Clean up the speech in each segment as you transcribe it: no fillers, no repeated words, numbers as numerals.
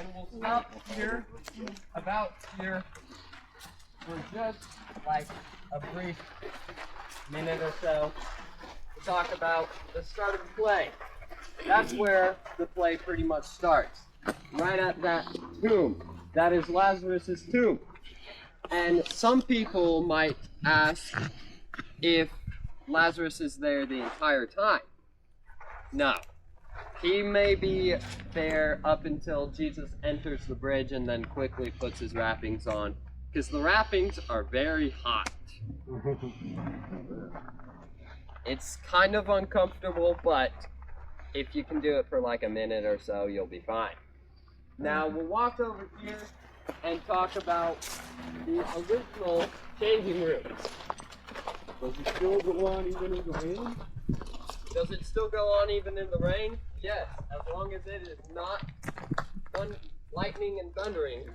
And we'll stop here, about here, for just like a brief minute or so to talk about the start of the play. That's where the play pretty much starts. Right at that tomb. That is Lazarus' tomb. And some people might ask if Lazarus is there the entire time. No. He may be there up until Jesus enters the bridge and then quickly puts his wrappings on, because the wrappings are very hot. It's kind of uncomfortable, but if you can do it for like a minute or so, you'll be fine. Now we'll walk over here and talk about the original changing rooms. Does it still go on even in the rain? Does it still go on even in the rain? Yes, as long as it is not lightning and thundering,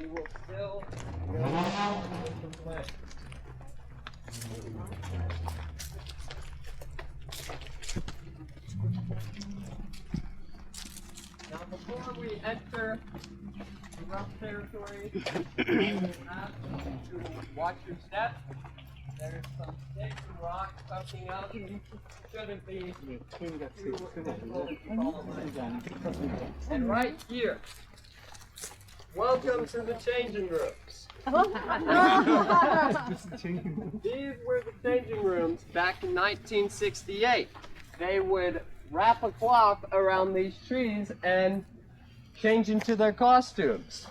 we will still go on with the play. Now before we enter the rough territory, I will ask you to watch your step. There's some sticks and rocks poking out. Shouldn't be too difficult to follow. And right here, welcome to the changing rooms. These were the changing rooms back in 1968. They would wrap a cloth around these trees and change into their costumes.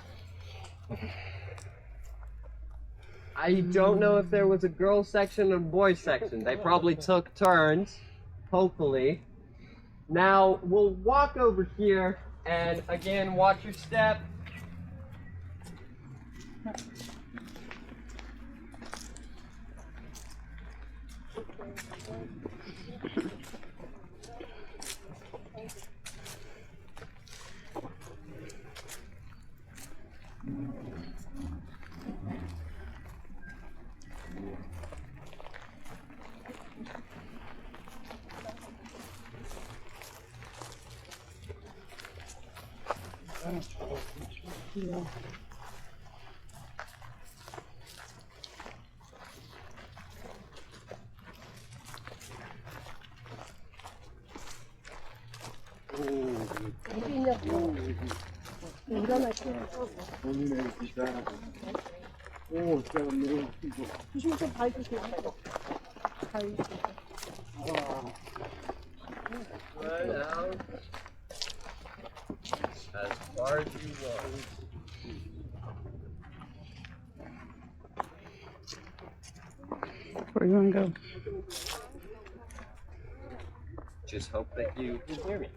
I don't know if there was a girls section or boys section. They probably took turns, hopefully. Now, we'll walk over here and again, watch your step. 조심 좀 밟으세요. Right out as far as you want. Where you want to go? Just hope that you can hear me.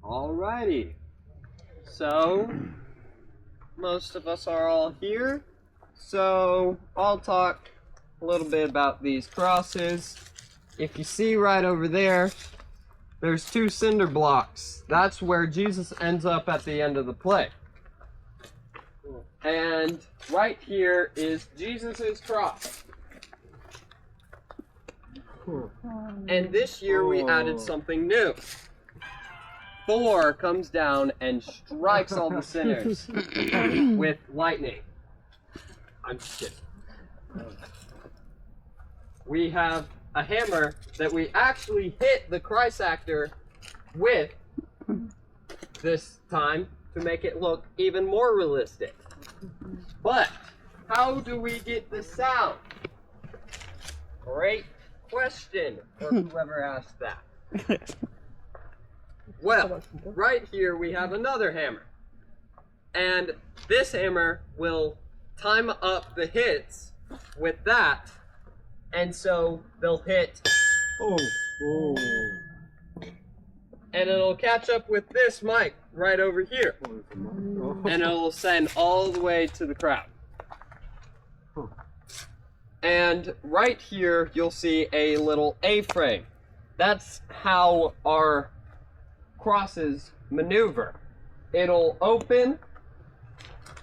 Alrighty. So, most of us are all here. So, I'll talk a little bit about these crosses. If you see right over there, there's two cinder blocks. That's where Jesus ends up at the end of the play. And right here is Jesus' cross. And this year we added something new. Thor comes down and strikes all the sinners with lightning. I'm just kidding. We have a hammer that we actually hit the Christ actor with this time to make it look even more realistic. But how do we get the sound? Great question for whoever asked that. Well, right here we have another hammer. And this hammer will time up the hits with that. And so they'll hit. And it'll catch up with this mic right over here. And it'll send all the way to the crowd. And right here you'll see a little A-frame. That's how our crosses maneuver. It'll open,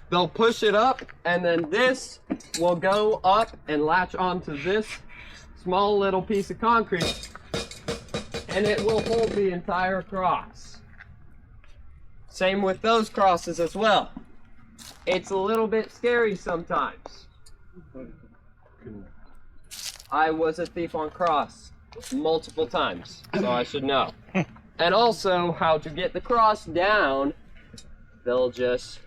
they'll push it up, and then this will go up and latch onto this small little piece of concrete, and it will hold the entire cross. Same with those crosses as well. It's a little bit scary sometimes. I was a thief on cross multiple times, so I should know. And also how to get the cross down. They'll just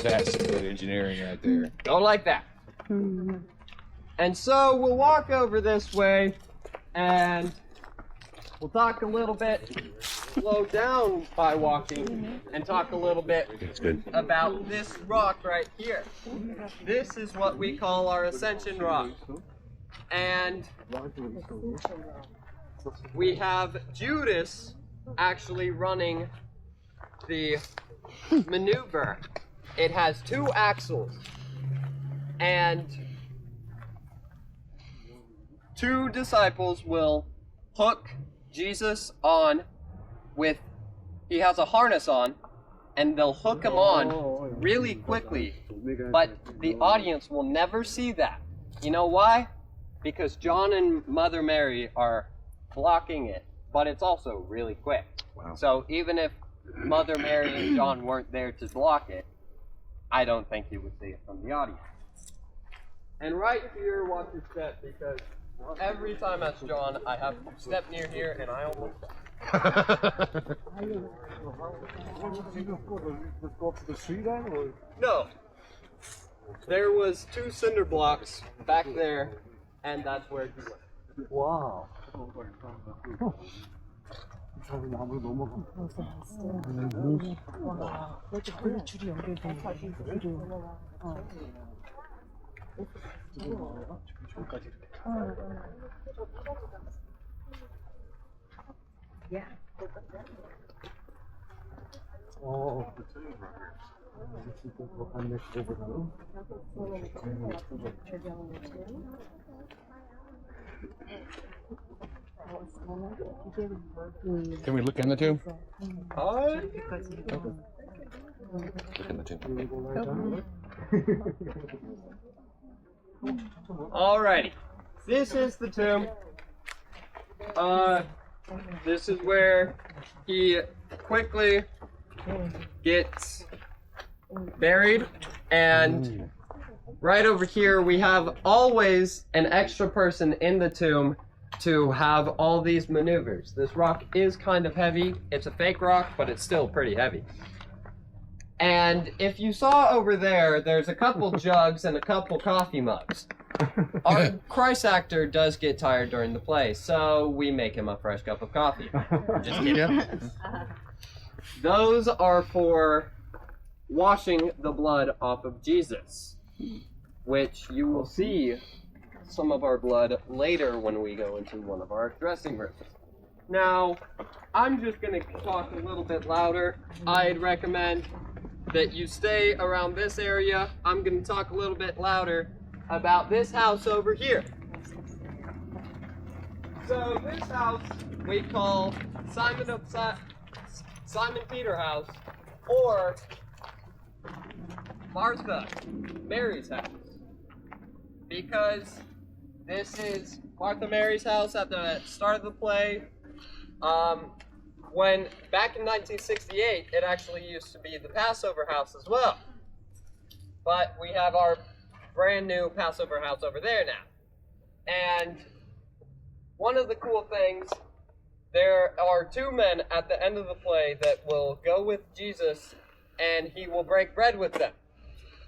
That's some good engineering right there. go like that. And so we'll walk over this way and we'll talk a little bit, slow down by walking, and talk a little bit That's good. about this rock right here. This is what we call our ascension rock. And we have Judas actually running the maneuver. It has 2 axles and 2 disciples will hook Jesus on with, he has a harness on, and they'll hook him on really quickly, but the audience will never see that. You know why? Because John and Mother Mary are blocking it, but it's also really quick. Wow. So even if Mother Mary and John weren't there to block it, I don't think you would see it from the audience. And right here, watch your step, because every time as John, I have stepped near here and I almost Just go up to the tree then, or? No. There was 2 cinder blocks back there, and that's where he went. Wow. 그렇게 줄이 연결돼 있는 Can we look in the tomb? In the tomb. Alrighty. This is the tomb. This is where he quickly gets buried, and right over here we have always an extra person in the tomb to have all these maneuvers. This rock is kind of heavy. It's a fake rock, but it's still pretty heavy. And if you saw over there, there's a couple jugs and a couple coffee mugs. Our Christ actor does get tired during the play, so we make him a fresh cup of coffee. Just kidding. Yeah. Those are for washing the blood off of Jesus, which you will see some of our blood later when we go into one of our dressing rooms. Now, I'm just going to talk a little bit louder. I'd recommend that you stay around this area. I'm going to talk a little bit louder about this house over here. So this house we call Simon Peter house, or Martha Mary's house, because this is Martha Mary's house at the start of the play. When back in 1968, it actually used to be the Passover house as well. But we have our brand new Passover house over there now. And one of the cool things, there are 2 men at the end of the play that will go with Jesus and he will break bread with them.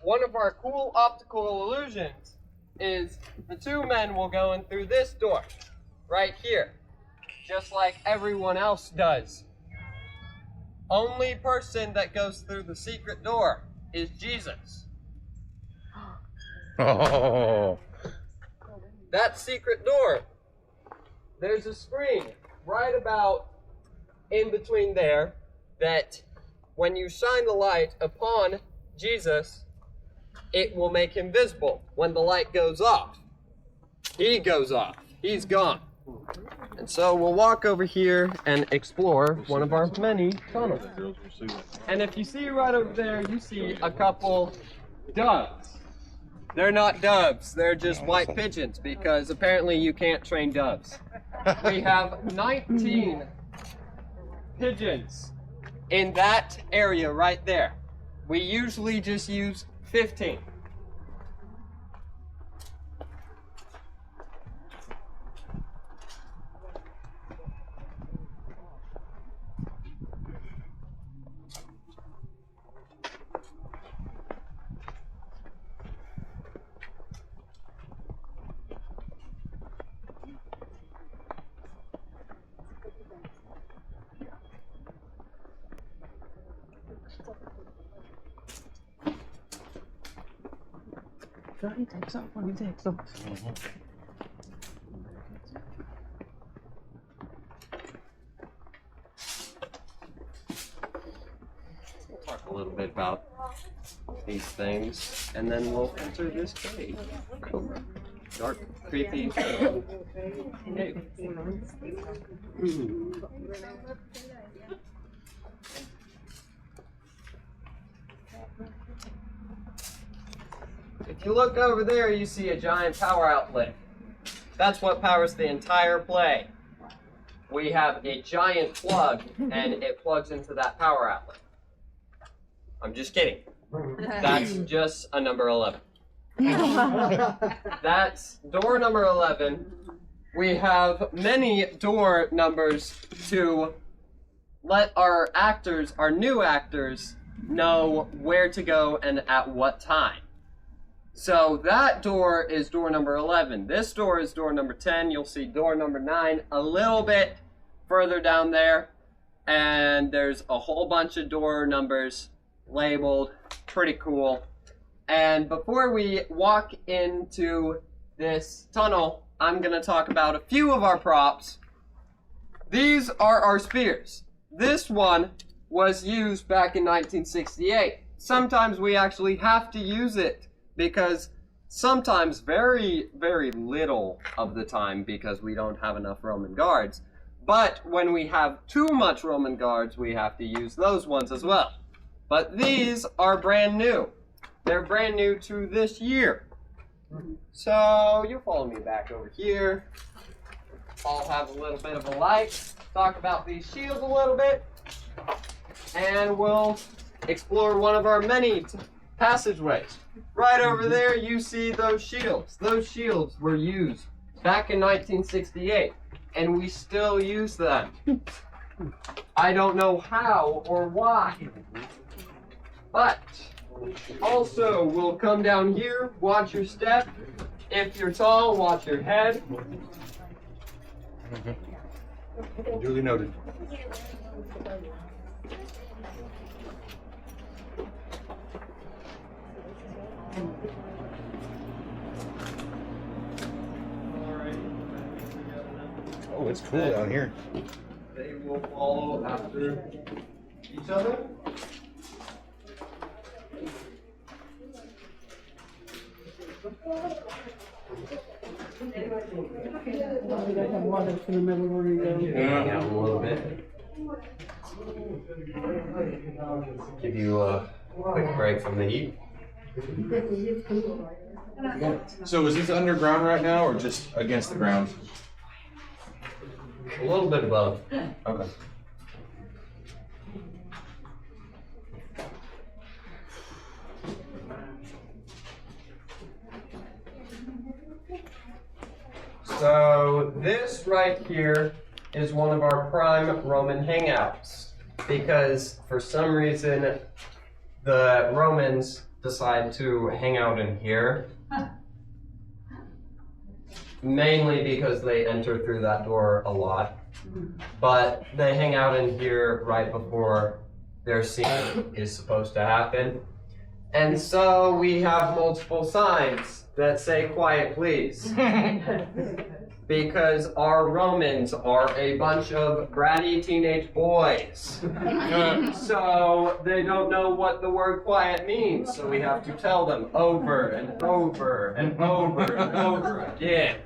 One of our cool optical illusions is the 2 men will go in through this door, right here, just like everyone else does. Only person that goes through the secret door is Jesus. Oh. That secret door, there's a screen right about in between there that when you shine the light upon Jesus, it will make him visible. When the light goes off, he goes off. He's gone. And so we'll walk over here and explore one of our many tunnels. And if you see right over there, you see a couple doves. They're not doves, they're just white pigeons, because apparently you can't train doves. we have 19 pigeons in that area right there. We usually just use 15. Johnny takes off when he takes off. We'll talk a little bit about these things, and then we'll enter this cave. Cool. Dark, creepy cave. If you look over there, you see a giant power outlet. That's what powers the entire play. We have a giant plug, and it plugs into that power outlet. I'm just kidding. That's just a number 11. That's door number 11. We have many door numbers to let our actors, our new actors, know where to go and at what time. So that door is door number 11. This door is door number 10. You'll see door number 9 a little bit further down there. And there's a whole bunch of door numbers labeled. Pretty cool. And before we walk into this tunnel, I'm going to talk about a few of our props. These are our spears. This one was used back in 1968. Sometimes we actually have to use it because sometimes very, very little of the time because we don't have enough Roman guards. But when we have too much Roman guards, we have to use those ones as well. But these are brand new. They're brand new to this year. So you'll follow me back over here. I'll have a little bit of a light, talk about these shields a little bit, and we'll explore one of our many passageways. Right over there, you see those shields. Those shields were used back in 1968, and we still use them. I don't know how or why, but also we'll come down here, watch your step. If you're tall, watch your head. Duly noted. Oh, it's cool down here. They will follow after each other. Yeah, a little bit. Give you a quick break from the heat. So is this underground right now or just against the ground? A little bit of both. Okay. So this right here is one of our prime Roman hangouts because for some reason the Romans decide to hang out in here. Mainly because they enter through that door a lot. But they hang out in here right before their scene is supposed to happen. And so we have multiple signs that say quiet please. Because our Romans are a bunch of bratty teenage boys. So they don't know what the word quiet means. So we have to tell them over and over and over and over again.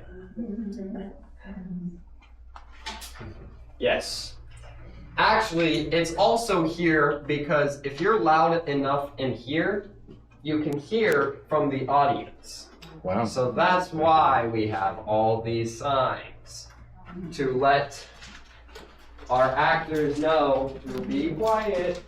Yes. Actually, it's also here because if you're loud enough in here, you can hear from the audience. Wow. So that's why we have all these signs. to let our actors know to be quiet.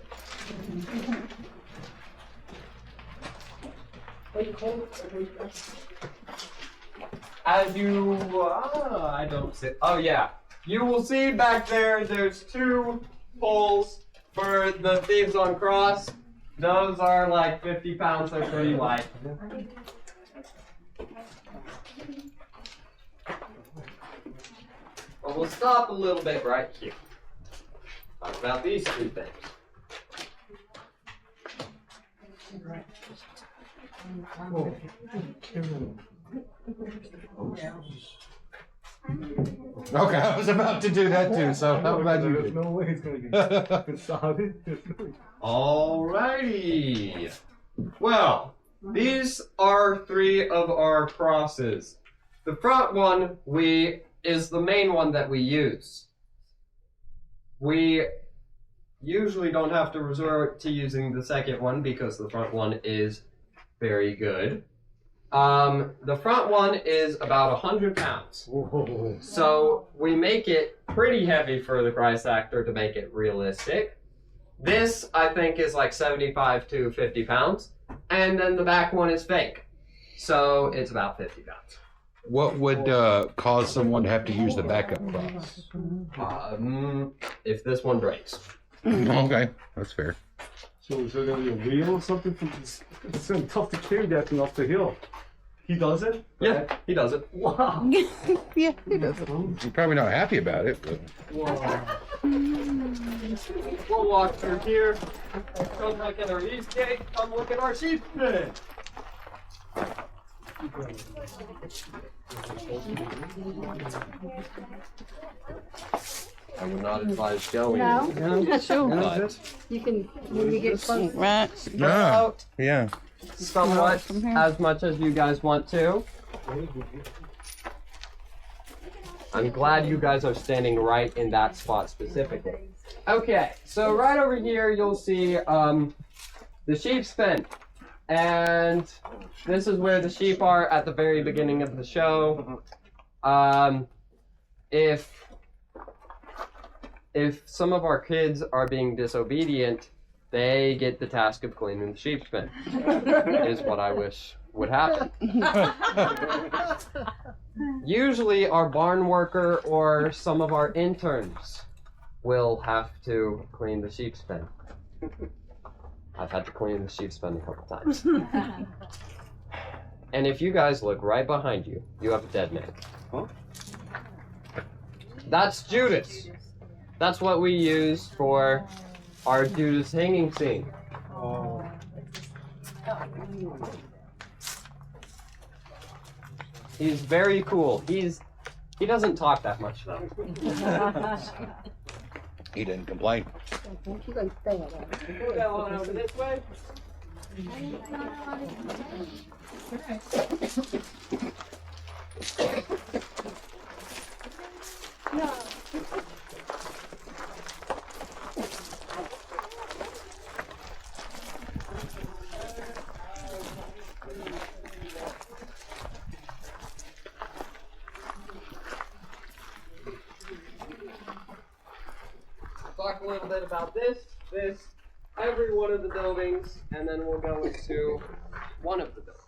As you, I don't see. Oh yeah, you will see back there. There's 2 poles for the thieves on cross. Those are like 50 pounds. They're pretty light. But we'll stop a little bit right here. Talk about these 2 things. Okay, I was about to do that too, so how about you? There's no way it's gonna be solid. Alrighty. Well, these are 3 of our crosses. The front one is the main one that we use. We usually don't have to resort to using the second one because the front one is very good. The front one is about 100 pounds. Whoa. So we make it pretty heavy for the Christ actor to make it realistic. This, I think, is like 75 to 50 pounds. And then the back one is fake. So it's about 50 pounds. What would cause someone to have to use the backup cross? If this one breaks. Okay, that's fair. So is there gonna be a wheel or something from this? It's gonna be tough to carry that thing up the hill. He does it? Yeah, he does it. Wow. Yeah, he does it. You're probably not happy about it, but We'll walk through here. Come look at our east gate. Come look at our sheep pen. I would not advise going. No? Sure. But You can maybe get close. Right. yeah, yeah. somewhat From here. as much as you guys want to. I'm glad you guys are standing right in that spot specifically. Okay, so right over here you'll see the sheep's pen. And this is where the sheep are at the very beginning of the show. If some of our kids are being disobedient, they get the task of cleaning the sheep's pen. Is what I wish would happen. Usually our barn worker or some of our interns will have to clean the sheep's pen. I've had to clean the sheep's pen a couple times. And if you guys look right behind you, you have a dead man. Huh? That's Judas. That's what we use for our Judas hanging scene. Oh. He's very cool. He doesn't talk that much though. He didn't complain. You can stay alone. Move that one over this way. Talk a little bit about this, every one of the buildings, and then we'll go into one of the buildings.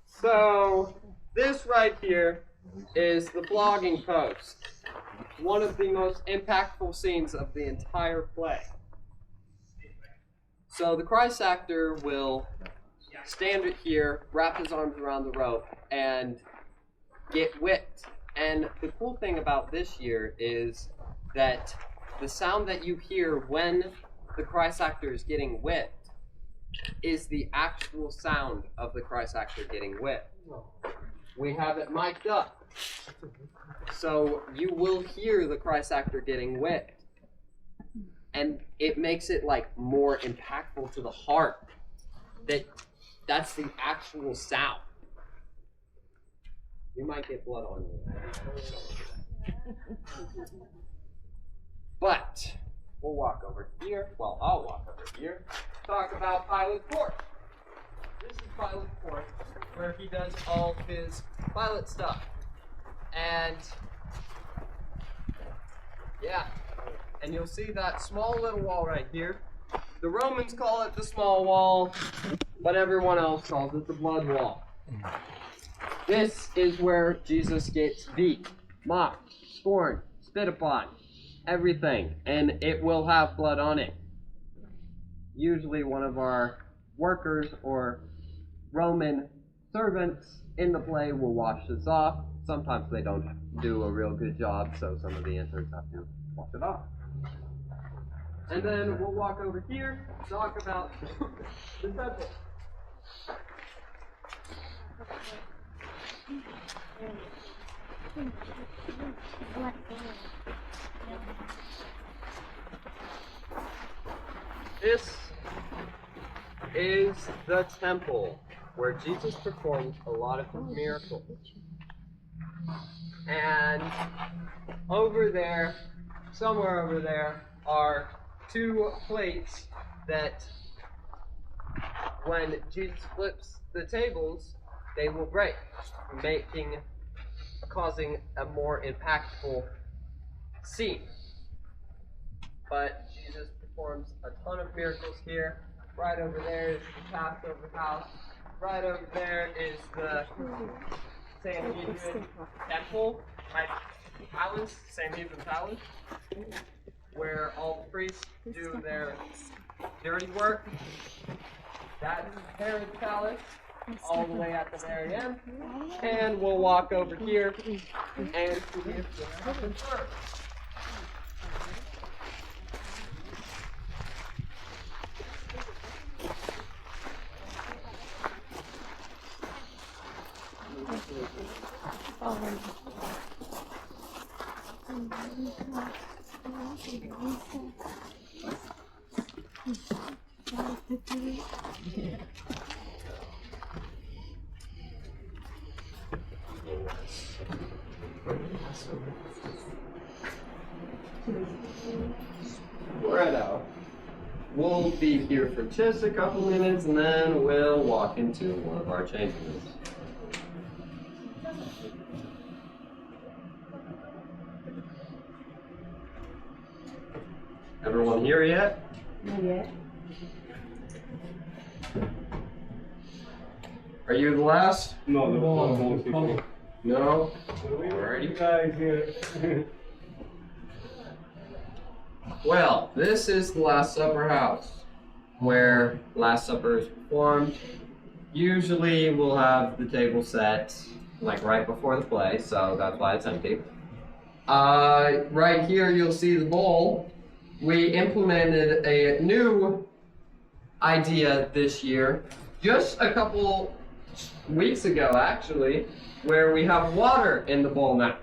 So, this right here is the flogging post. One of the most impactful scenes of the entire play. So the Christ actor will stand here, wrap his arms around the rope, and get whipped. And the cool thing about this year is that the sound that you hear when the Christ actor is getting whipped is the actual sound of the Christ actor getting whipped. We have it mic'd up. So you will hear the Christ actor getting whipped. And it makes it like more impactful to the heart that's the actual sound. You might get blood on you. But we'll walk over here. Well, I'll walk over here. Talk about Pilate's court. This is Pilate's court, where he does all his Pilate stuff. And Yeah. And you'll see that small little wall right here. The Romans call it the small wall, but everyone else calls it the blood wall. This is where Jesus gets beat, mocked, scorned, spit upon, everything, and it will have blood on it. Usually one of our workers or Roman servants in the play will wash this off. Sometimes they don't do a real good job, so some of the interns have to wash it off. And then we'll walk over here, talk about the temple. This is the temple where Jesus performed a lot of his miracles. And over there, somewhere over there, are two plates that when Jesus flips the tables, they will break, causing a more impactful scene. But Jesus performs a ton of miracles here. Right over there is the Passover house. Right over there is the Sanhedrin temple, palace, Sanhedrin palace, where all the priests do their dirty work. That's Herod's palace, all the way at the very end. And we'll walk over here and see if the happens first. Righto. We'll be here for just a couple minutes and then we'll walk into one of our changing rooms. Everyone here yet? Not yet. Are you the last? No, the whole people. No? Alrighty. Guys here. Well, this is the Last Supper house, where Last Supper is performed. Usually we'll have the table set like right before the play, so that's why it's empty. Right here you'll see the bowl. We implemented a new idea this year, just a couple weeks ago actually, where we have water in the bowl now.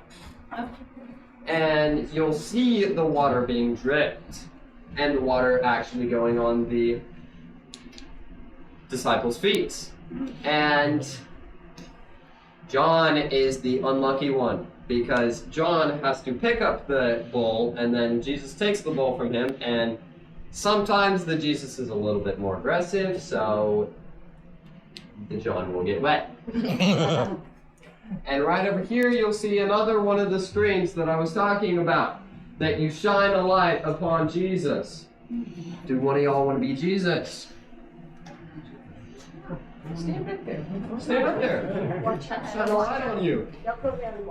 And you'll see the water being dripped, and the water actually going on the disciples' feet. And John is the unlucky one, because John has to pick up the bowl, and then Jesus takes the bowl from him, and sometimes the Jesus is a little bit more aggressive, so the John will get wet. And right over here you'll see another one of the screens that I was talking about, that you shine a light upon Jesus. Do one of y'all want to be Jesus? Stand up there. Stand up there. Shine a light on you.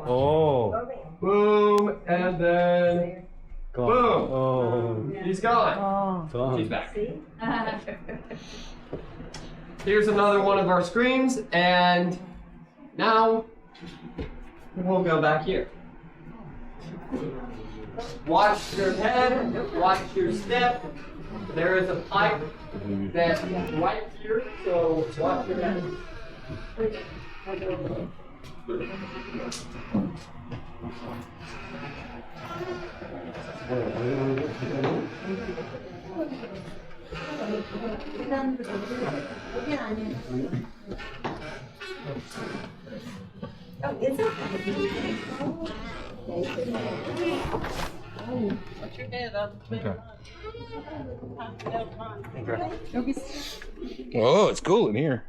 Oh. Boom, and then Gone. boom. Oh. He's gone. Gone. She's back. Here's another one of our screens, and now we'll go back here. Watch your head, watch your step. There is a pipe that's right here, so watch your head. Put your head up. Okay. Whoa, it's cool in here.